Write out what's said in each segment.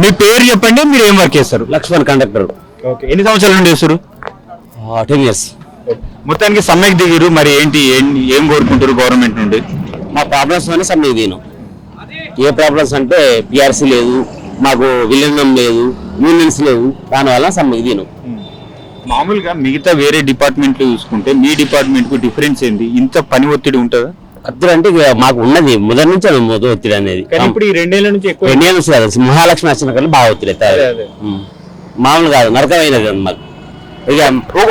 మీ పేరు చెప్పండి, మీరు ఏం వర్క్ చేస్తారు? లక్ష్మణ్ కండక్టర్. ఓకే, ఎన్ని సంవత్సరాల నుండి చేస్తారు? 10 years. మొత్తానికి సమ్మెకి దిగిరు, మరి ఏంటి ఏం కోరుకుంటారు గవర్నమెంట్ నుండి? మా ప్రాబ్లమ్స్ వల్ల సమ్మె దిగినాం. ఏ ప్రాబ్లమ్స్ అంటే పిఆర్సీ లేదు, మాకు విలీనం లేదు, యూనియన్స్ లేవు, దానివల్ల సమ్మెకి దిగినాం. మామూలుగా మిగతా వేరే డిపార్ట్మెంట్లు చూసుకుంటే మీ డిపార్ట్మెంట్ కు డిఫరెన్స్ ఏంటి? ఇంత పని ఒత్తిడి ఉంటుందా? ఒత్తిడి అంటే ఇక మాకు ఉన్నది మొదటి నుంచి ఒత్తిడి అనేది. ఇప్పుడు ఈ 2 ఏళ్ల నుంచి ఎక్కువ 2 ఏళ్ళ నుంచి కాదు, మహాలక్ష్మి వచ్చిన కన్నా బాగా ఒత్తిడి అవుతుంది. మామూలు కాదు, నరకమైనది మాకు. ఇక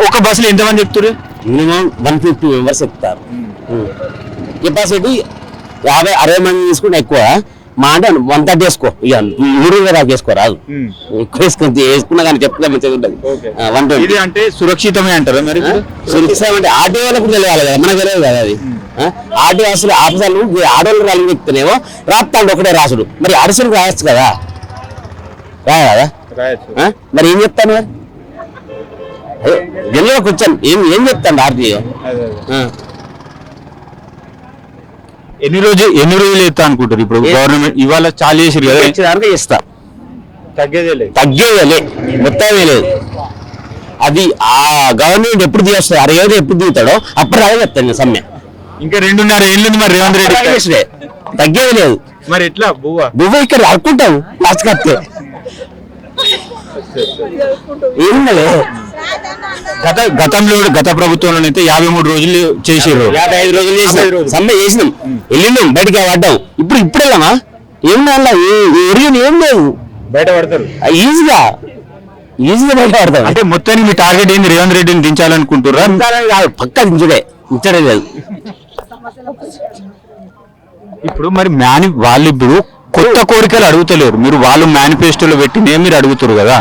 ఒక బస్సులో ఎంతమంది ఎక్కుతారు? మినిమం 150 members ఎక్కుతారు. కెపాసిటీ 50-60 మంది తీసుకుంటే ఎక్కువ, మా అంటే 130 వేసుకో, ఇక 3 దాకా వేసుకోరాదు, ఎక్కువ వేసుకున్నా కానీ చెప్తే మంచిగా ఉంటుంది. 120 అంటే సురక్షితమే అంటారా? మరి సురక్షితం అంటే ఆటో వాళ్ళకు తెలియాలి కదా, మనకు తెలియదు కదా అది. ఆటో అసలు ఆఫీసర్లు ఆటోలు రాళ్ళు చెప్తేనేమో రాస్తాడు ఒకటే రాసుడు, మరి అరసులు రాయొచ్చు కదా, రాయ కదా, మరి ఏం చెప్తాను? మరి జల్లులో కూర్చొని ఏం చెప్తాను ఆర్టీఓ? ఎన్ని రోజులు ఇస్తా అనుకుంటారు? ఇప్పుడు గవర్నమెంట్ ఇవాళ చాలు చేసారు కదా, దానికి ఇస్తా, తగ్గేదే మొత్తమే లేదు. అది ఆ గవర్నమెంట్ ఎప్పుడు తీస్తాడు, 6 ఏళ్ళు ఎప్పుడు దిగుతాడో అప్పుడు రాగా చెప్తాను సమ్మె. ఇంకా 2.5 ఏళ్ళు మరి రేవంత్ రెడ్డి తగ్గేది లేదు. మరి ఎట్లా బువ్వ ఇక్కడ అనుకుంటావు లాస్ట్ కత్తే ఏమున్నది. గత ప్రభుత్వంలో అయితే 53 రోజులు చేసారు, 55 రోజులు చేసినాం, సమ్మె చేసినాం, వెళ్ళినాం, బయటకి పడ్డాం. ఇప్పుడు వెళ్ళామా? ఏమన్నా ఎరిగిన ఏం లేదు, బయట పడతారు ఈజీగా బయట పడతాం. అంటే మొత్తానికి మీ టార్గెట్ ఏంది? రేవంత్ రెడ్డిని దించాలనుకుంటున్నారా? పక్కా దించడే లేదు. ఇప్పుడు మరి వాళ్ళు ఇప్పుడు కొత్త కోరికలు అడుగుతలేరు, మీరు వాళ్ళు మేనిఫెస్టోలో పెట్టినే మీరు అడుగుతారు కదా.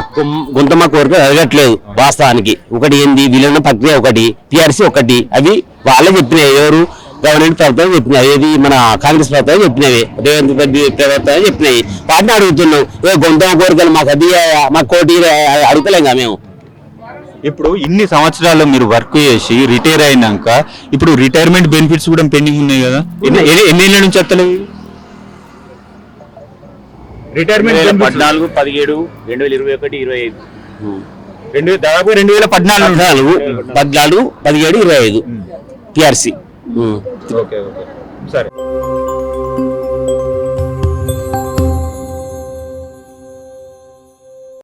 గుంతమ్మ కోరికలు అడగట్లేదు వాస్తవానికి. ఒకటి ఏంది, విలీన ప్రక్రియ ఒకటి, పిఆర్సీ ఒకటి, అవి వాళ్ళే చెప్పినాయి. ఎవరు? గవర్నమెంట్ ప్రభుత్వం చెప్పినాయి, ఏది మన కాంగ్రెస్ ప్రభుత్వం చెప్పినవి, రేవంత్ రెడ్డి ప్రభుత్వం చెప్పినాయి. వాటిని అడుగుతున్నాం. గుంతమ్మ కోరికలు మాకు అది మాకు కోటి అడుగుతలేం కదా మేము. ఇప్పుడు ఇన్ని సంవత్సరాలు మీరు వర్క్ చేసి రిటైర్ అయినాక ఇప్పుడు రిటైర్మెంట్ బెనిఫిట్స్ కూడా పెండింగ్ ఉన్నాయి కదా, ఎన్ని ఏళ్ళ నుంచి వస్తలేవు? రిటైర్మెంట్ 14, 17, 2021, 25 దాదాపు 2014, 17, 25 పిఆర్సీ. సరే.